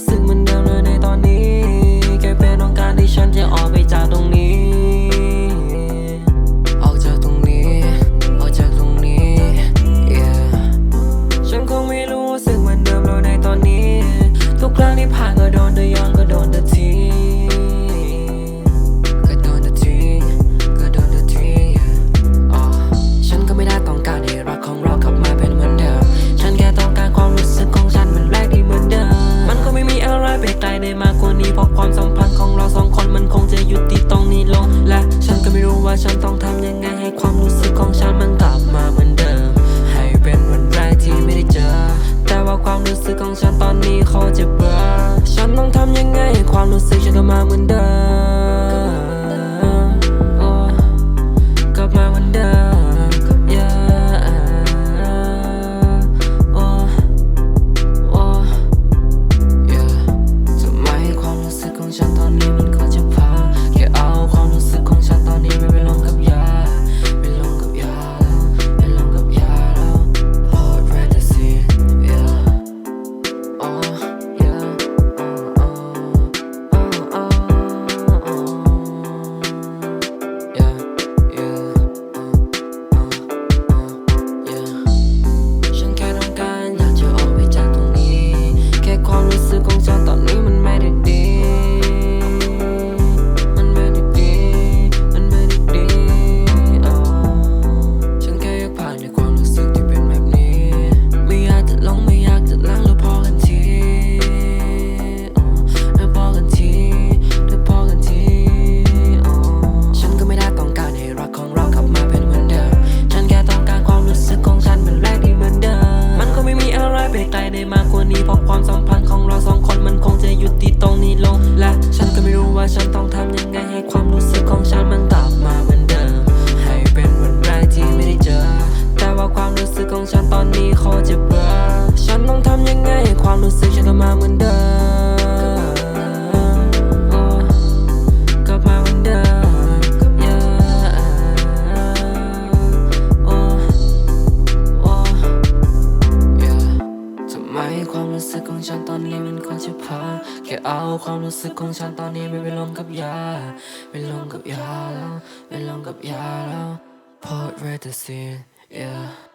รู้สึกเหมือนเดิมเลยในตอนนี้แค่เพียงต้องการที่ฉันจะออกไปจากตรงนี้ออกจากตรงนี้ออกจากตรงนี้ yeah ฉันคงไม่รู้สึกเหมือนเดิมเลยในตอนนี้ทุกครั้งที่ผ่านก็โดนเธอย้อนก็โดนเธอทิ้งก็โดนเธอทิ้งก็โดนเธอทิ้ง ฉันก็ไม่ได้ต้องการให้รักของเรากลับมาเป็นเหมือนเดิมฉันแค่ต้องการความรู้สึกของฉันมันแรกที่เหมือนเดิมมันก็ไม่มีอะไรไปไกลได้มากกว่านี้เพราะความสัมพันธ์ของเราสองคนมันคงจะยุติตรงนี้ลงและฉันก็ไม่รู้ว่าฉันต้องทำยังไงให้ความรู้สึกของฉันมันกลับมาเหมือนเดิมให้เป็นวันแรกที่ไม่ได้เจอแต่ว่าความรู้สึกของฉันตอนนี้เขาจะเบื่อฉันต้องทำยังไงให้ความรู้สึกฉันกลับมาเหมือนเดิมกลับมาเหมือนเดิมฉันตอนนี้มันก็จะพาแค่เอาความรู้สึกของฉันตอนนี้ไม่ไปลงกับยาไม่ลงกับยาแล้วไม่ลงกับยาแล้วพอดเรดซี yeah yeah yeah yeah ฉันแค่ต้องการอยากจะออกไปจากตรงนี้แค่ความรู้สึกของฉันตอนนี้มันไม่ได้ดีได้มากกว่านี้เพราะความสัมพันธ์ของเราสองคนมันคงจะยุติตรงนี้ลงและฉันก็ไม่รู้ว่าฉันต้องทำยังไงให้ความรู้สึกของฉันมันกลับมาเหมือนเดิมให้เป็นวันแรกที่ไม่ได้เจอแต่ว่าความรู้สึกของฉันตอนนี้เขาจะเบื่อฉันต้องทำยังไงให้ความรู้สึกฉันกลับมาเหมือนเดิมกลับมาเหมือนเดิมความรู้สึกของฉันตอนนี้มันก็จะพาแค่เอาความรู้สึกของฉันตอนนี้ไม่ไปลงกับยาไม่ลงกับยาแล้วไม่ลงกับยาแล้วพอดเรดซี yeah